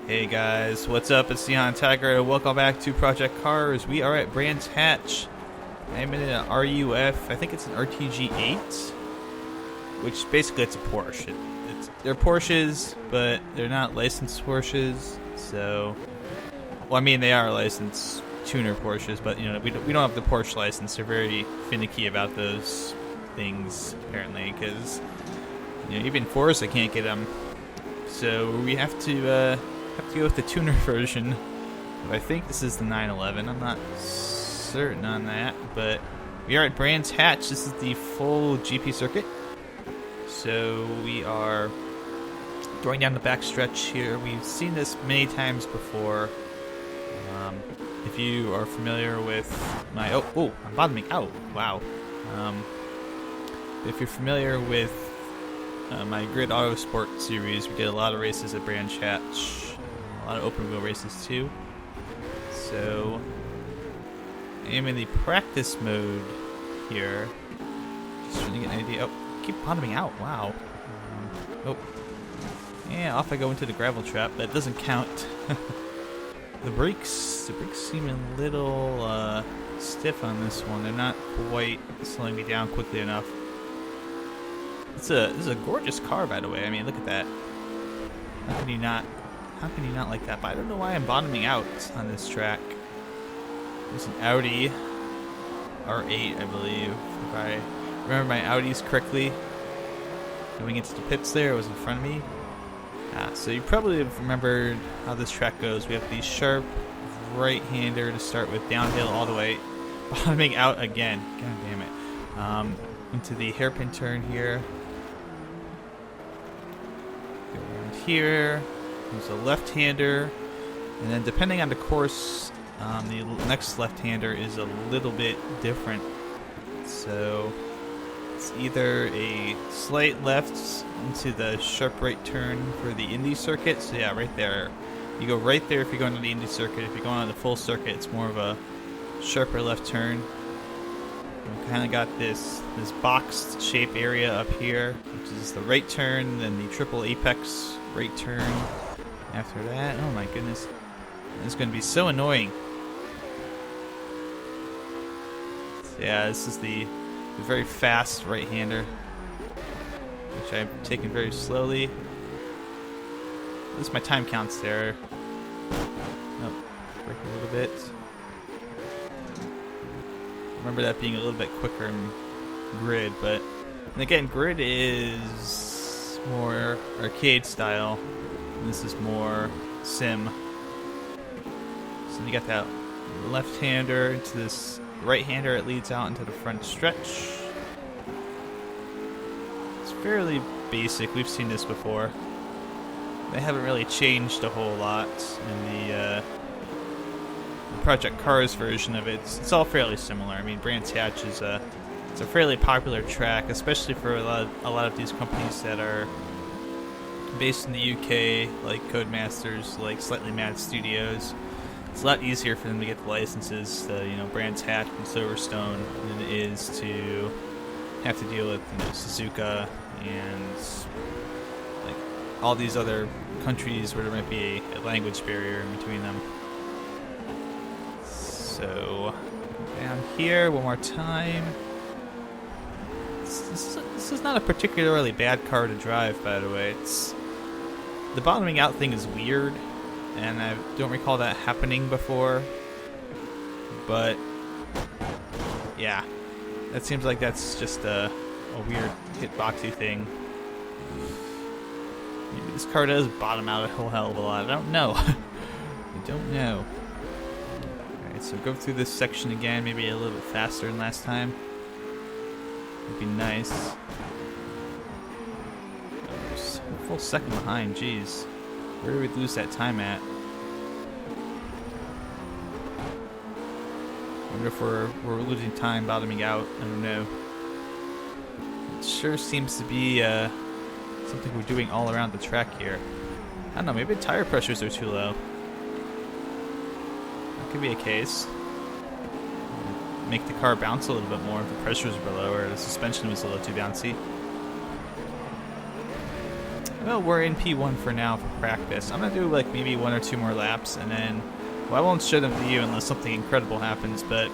Hey guys, what's up? It's NihonTiger. Welcome back to Project Cars. We are at Brands Hatch. I'm in an RUF. I think it's an RTG8, which basically it's a Porsche. They're Porsches, but they're not licensed Porsches. So, well, I mean they are licensed tuner Porsches, but you know we don't have the Porsche license. They're very finicky about those things apparently, because you know, even Forza can't get them. So we have to go with the tuner version. I think this is the 911. I'm not certain on that, but we are at Brands Hatch. This is the full GP circuit. So we are going down the back stretch here. We've seen this many times before. If you are familiar with my I'm bottoming out. Wow. If you're familiar with my Grid Autosport series, we did a lot of races at Brands Hatch, a lot of open wheel races too. So I am in the practice mode here, just trying to get an idea. Oh, keep bottoming out. Wow. Yeah, off I go into the gravel trap. That doesn't count. The brakes seem a little stiff on this one. They're not quite slowing me down quickly enough. This is a gorgeous car, by the way. I mean, look at that. How can you not like that? But I don't know why I'm bottoming out on this track. There's an Audi R8, I believe, if I remember my Audis correctly. Going into the pits there, it was in front of me. So you probably have remembered how this track goes. We have the sharp right-hander to start with, downhill all the way, bottoming out again. God damn it. Into the hairpin turn here. Go around here. There's a left-hander, and then depending on the course, the next left-hander is a little bit different. So it's either a slight left into the sharp right turn for the Indy circuit. So yeah, right there. You go right there if you're going to the Indy circuit. If you're going on the full circuit, it's more of a sharper left turn. We kind of got this boxed shape area up here, which is the right turn, then the triple apex right turn. After that, oh my goodness, it's going to be so annoying. So yeah, this is the very fast right-hander, which I'm taking very slowly. At least my time counts there. Oh, break a little bit. Remember that being a little bit quicker in Grid, but and again, Grid is more arcade style, and this is more sim. So you got that left-hander into this right-hander. It leads out into the front stretch. It's fairly basic. We've seen this before. They haven't really changed a whole lot in the Project Cars version of it. It's all fairly similar. I mean, Brands Hatch is it's a fairly popular track, especially for a lot of these companies that are based in the UK, like Codemasters, like Slightly Mad Studios. It's a lot easier for them to get the licenses to, you know, Brands Hatch and Silverstone than it is to have to deal with, you know, Suzuka and like all these other countries where there might be a language barrier in between them. So down here one more time. This is not a particularly bad car to drive, by the way. The bottoming out thing is weird, and I don't recall that happening before. But yeah, that seems like that's just a weird hitboxy thing. Maybe this car does bottom out a whole hell of a lot. I don't know. I don't know. Alright, so go through this section again, maybe a little bit faster than last time. Would be nice. A full second behind, jeez. Where did we lose that time at? I wonder if we're losing time bottoming out. I don't know. It sure seems to be something we're doing all around the track here. I don't know, maybe the tire pressures are too low. That could be a case. Make the car bounce a little bit more if the pressures were lower, the suspension was a little too bouncy. Well, we're in P1 for now for practice. I'm gonna do like maybe 1 or 2 more laps, and then, well, I won't show them to you unless something incredible happens, but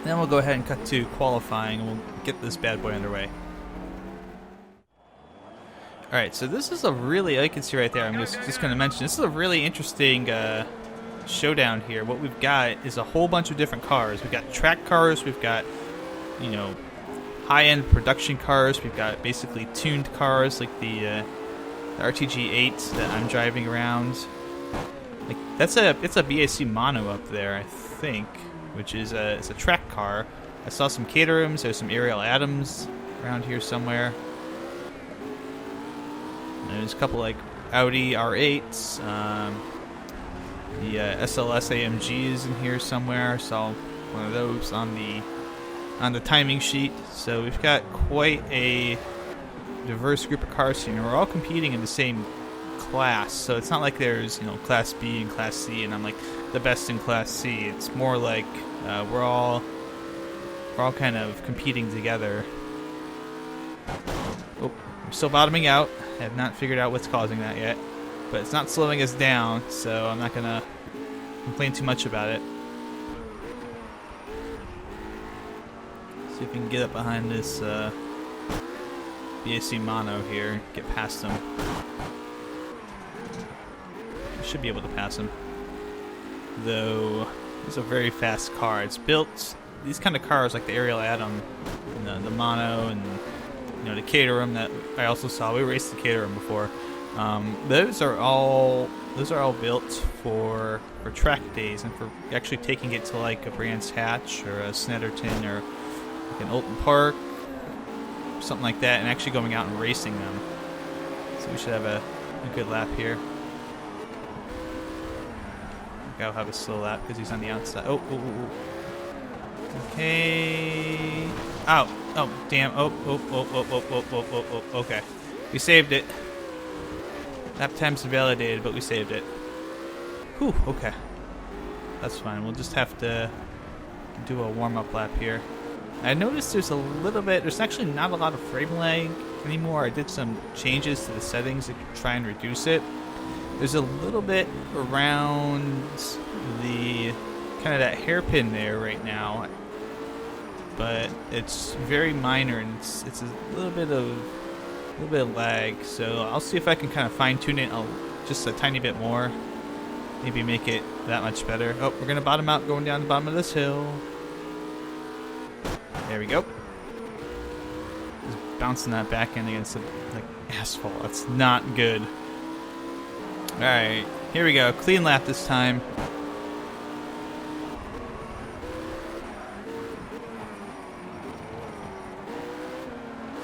then we'll go ahead and cut to qualifying, and we'll get this bad boy underway. Alright, so this is a really, I can see right there, I'm just going to mention, this is a really interesting showdown here. What we've got is a whole bunch of different cars. We've got track cars, we've got, you know, high-end production cars, we've got basically tuned cars like the RTG8 that I'm driving around. Like it's a BAC mono up there, I think, which is it's a track car. I saw some Caterhams, there's some Ariel Adams around here somewhere. There's a couple like Audi R8s, the SLS AMGs in here somewhere. I saw one of those on the timing sheet. So we've got quite a diverse group of cars here, and we're all competing in the same class. So it's not like there's, you know, Class B and Class C, and I'm like the best in Class C. It's more like we're all kind of competing together. Oh, I'm still bottoming out. I have not figured out what's causing that yet, but it's not slowing us down, so I'm not gonna complain too much about it. See if we can get up behind this BAC mono here and get past him. I should be able to pass him, though. It's a very fast car. It's built, these kind of cars like the Ariel Atom, and the mono, and you know, the Caterham that I also saw. We raced the Caterham before. Those are all built for track days, and for actually taking it to like a Brands Hatch or a Snetterton or like an Alton Park, something like that, and actually going out and racing them. So we should have a good lap here. I'll have a slow lap because he's on the outside. Oh. Okay. Ow. Oh, damn. Oh. Okay. We saved it. Lap time's invalidated, but we saved it. Whew, okay. That's fine. We'll just have to do a warm-up lap here. I noticed there's a little bit, there's actually not a lot of frame lag anymore. I did some changes to the settings to try and reduce it. There's a little bit around the kind of that hairpin there right now, but it's very minor, and it's a little bit of lag. So I'll see if I can kind of fine tune it just a tiny bit more, maybe make it that much better. Oh, we're gonna bottom out going down the bottom of this hill. There we go. Just bouncing that back end against the like asphalt. That's not good. Alright, here we go. Clean lap this time.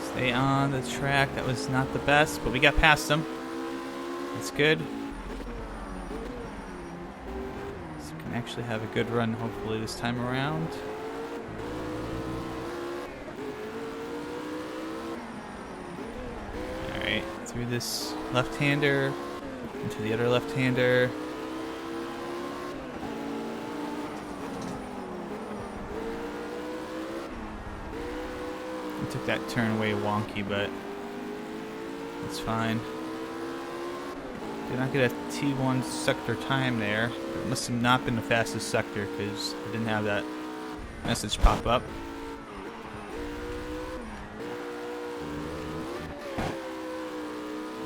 Stay on the track. That was not the best, but we got past them. That's good. So we can actually have a good run hopefully this time around. Alright, through this left-hander. Into the other left-hander. I took that turn way wonky, but that's fine. Did not get a T1 sector time there. It must have not been the fastest sector because I didn't have that message pop up.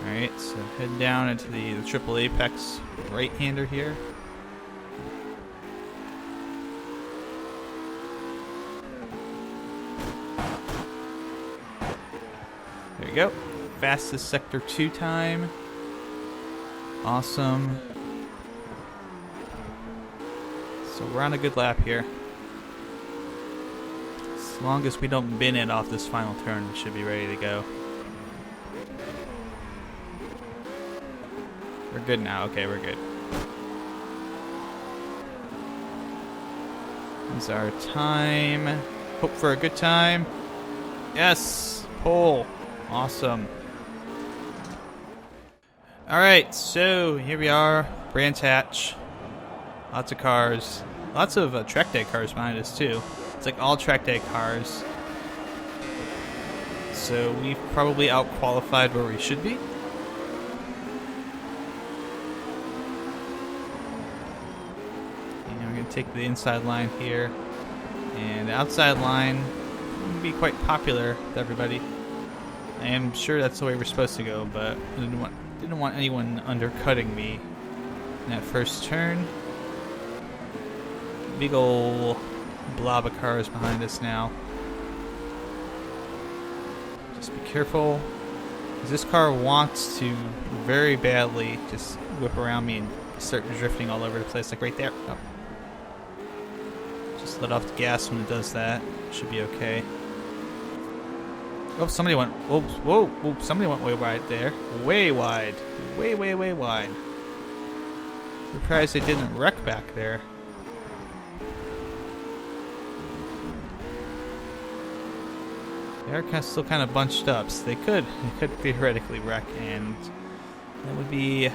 Alright, so head down into the triple apex right-hander here. There you go. Fastest sector 2 time. Awesome. So we're on a good lap here. As long as we don't bin it off this final turn, we should be ready to go. We're good now. Okay, we're good. This is our time. Hope for a good time. Yes! Pole. Awesome. Alright, so here we are. Brands Hatch. Lots of cars. Lots of track day cars behind us, too. It's like all track day cars. So we've probably out-qualified where we should be. gonna take the inside line here, and the outside line would be quite popular with everybody. I am sure that's the way we're supposed to go, but I didn't want anyone undercutting me in that first turn. Big ol' blob of cars behind us now. Just be careful, because this car wants to very badly just whip around me and start drifting all over the place, like right there. Oh. Just let off the gas when it does that. Should be okay. Oh, somebody went. Whoa, whoa, whoa! Somebody went way wide there. Way wide. Way, way, way wide. Surprised they didn't wreck back there. They are still kind of bunched up, so they could theoretically wreck, and that would be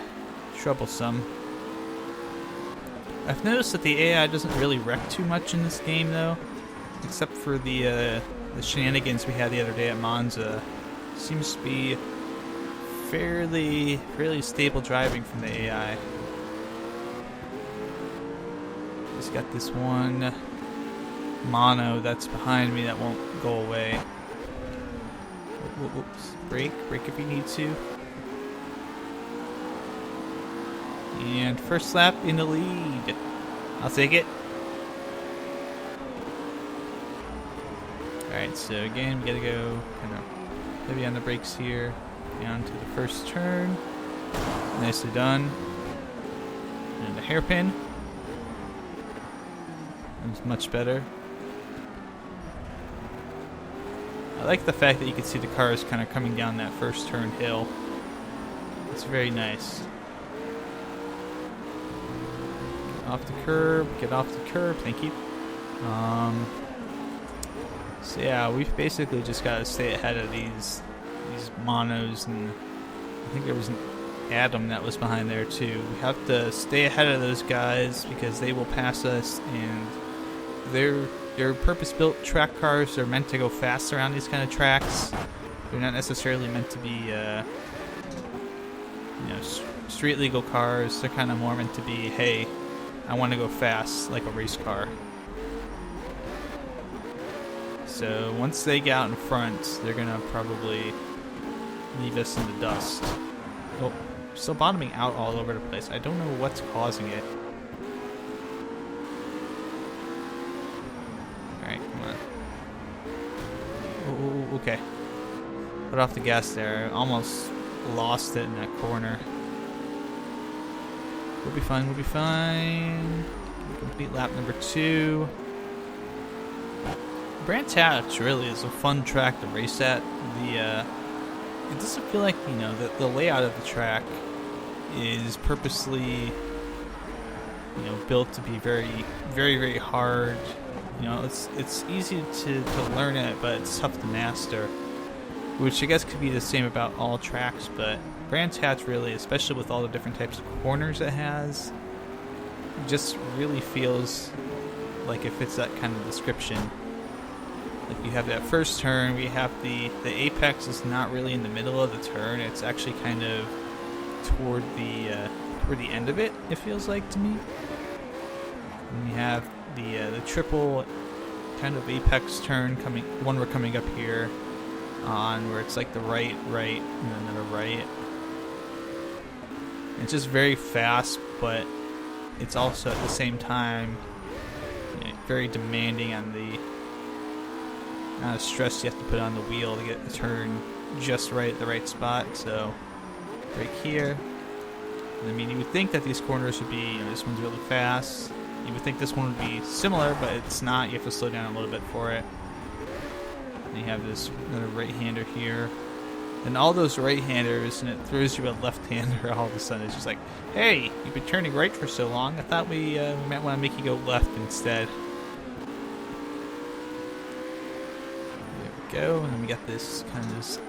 troublesome. I've noticed that the AI doesn't really wreck too much in this game, though, except for the shenanigans we had the other day at Monza. Seems to be fairly stable driving from the AI. Just got this one mono that's behind me that won't go away. Whoops. Brake if you need to. And first lap in the lead. I'll take it. Alright, so again, we gotta go kind of heavy on the brakes here. Down to the first turn. Nicely done. And the hairpin. That's much better. I like the fact that you can see the cars kind of coming down that first turn hill. It's very nice. Get off the curb, thank you. So yeah, we've basically just got to stay ahead of these monos, and I think there was an Adam that was behind there too. We have to stay ahead of those guys because they will pass us, and they're purpose-built track cars. They're meant to go fast around these kind of tracks. They're not necessarily meant to be, street legal cars. They're kind of more meant to be, hey, I want to go fast, like a race car. So once they get out in front, they're gonna probably leave us in the dust. Oh, still bottoming out all over the place. I don't know what's causing it. Okay. Put off the gas there. Almost lost it in that corner. We'll be fine, we'll be fine. Complete lap number 2. Brands Hatch really is a fun track to race at. It doesn't feel like, the layout of the track is purposely, built to be very, very, very hard. It's easy to learn it, but it's tough to master, which I guess could be the same about all tracks, but Brands Hatch really, especially with all the different types of corners it has, just really feels like it fits that kind of description. Like you have that first turn, we have the apex is not really in the middle of the turn, it's actually kind of toward the end of it, it feels like to me. And we have the triple kind of apex turn one we're coming up here on, where it's like the right, and then another right. It's just very fast, but it's also at the same time very demanding on the amount of stress you have to put on the wheel to get the turn just right at the right spot. So right here, I mean, you would think that these corners would be, this one's really fast. You would think this one would be similar, but it's not. You have to slow down a little bit for it. And you have this another right-hander here. And all those right-handers, and it throws you a left-hander all of a sudden. It's just like, hey, you've been turning right for so long. I thought we might want to make you go left instead. There we go. And then we got this kind of this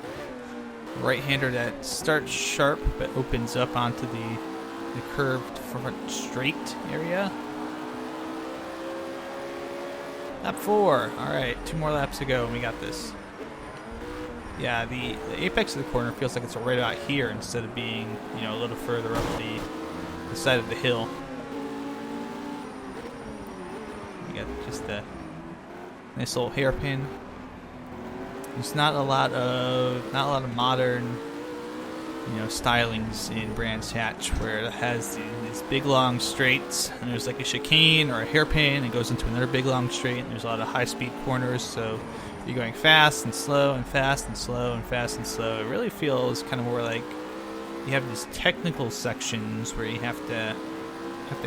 right-hander that starts sharp, but opens up onto the curved front straight area. Lap 4. Alright, 2 more laps to go and we got this. Yeah, the apex of the corner feels like it's right about here instead of being, a little further up the side of the hill. You got just a nice little hairpin. There's not a lot of modern, stylings in Brands Hatch where it has these big long straights and there's like a chicane or a hairpin and goes into another big long straight, and there's a lot of high-speed corners, so you're going fast and slow and fast and slow and fast and slow. It really feels kind of more like you have these technical sections where you have to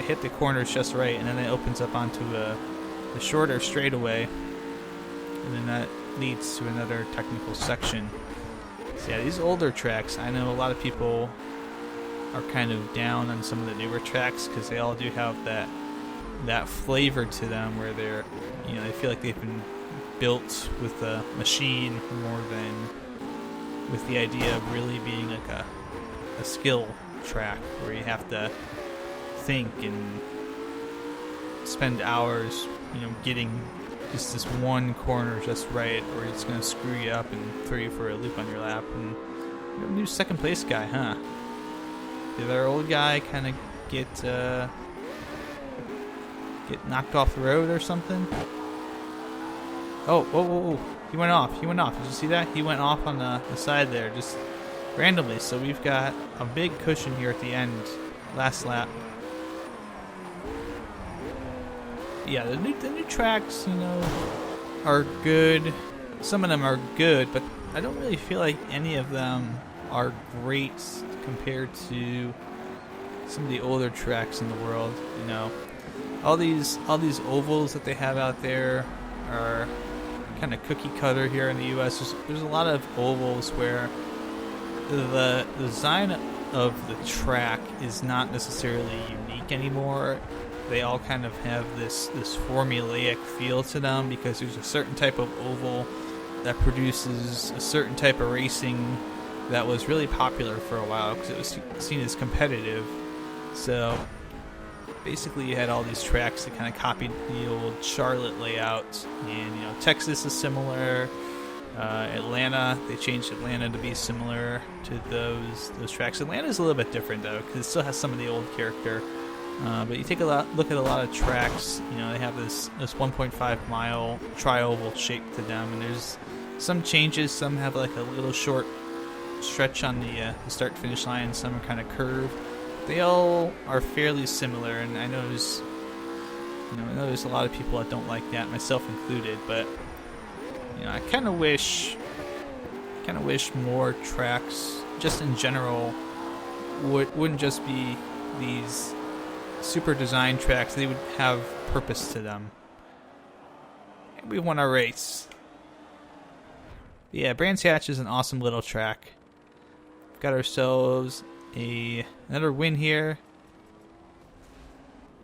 hit the corners just right, and then it opens up onto the shorter straightaway, and then that leads to another technical section. So yeah, these older tracks, I know a lot of people are kind of down on some of the newer tracks because they all do have that flavor to them where they're, they feel like they've been built with a machine more than with the idea of really being like a skill track where you have to think and spend hours, getting just this one corner just right, or it's going to screw you up and throw you for a loop on your lap. And you're a new second place guy, huh? Did our old guy kind of get knocked off the road or something? Oh, whoa, whoa, whoa. He went off. Did you see that? He went off on the side there, just randomly. So we've got a big cushion here at the end. Last lap. Yeah, the new tracks, are good. Some of them are good, but I don't really feel like any of them are great compared to some of the older tracks in the world. All these ovals that they have out there are kind of cookie cutter here in the U.S. There's a lot of ovals where the design of the track is not necessarily unique anymore. They all kind of have this formulaic feel to them because there's a certain type of oval that produces a certain type of racing that was really popular for a while because it was seen as competitive. So basically you had all these tracks that kind of copied the old Charlotte layout, and Texas is similar. Atlanta, they changed Atlanta to be similar to those tracks. Atlanta's a little bit different though because it still has some of the old character. But you take look at a lot of tracks, they have this 1.5 mile tri-oval shape to them, and there's some changes. Some have like a little short stretch on the start finish line, some are kind of curved. They all are fairly similar, and I know there's a lot of people that don't like that, myself included. But I kind of wish more tracks, just in general, wouldn't just be these super designed tracks. They would have purpose to them. And we won our race. But yeah, Brands Hatch is an awesome little track. We've got ourselves another win here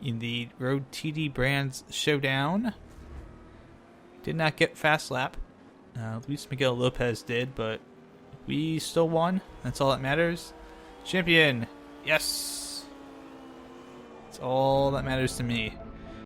in the Road TD Brands Showdown. Did not get fast lap. Luis Miguel Lopez did, but we still won. That's all that matters. Champion! Yes! That's all that matters to me.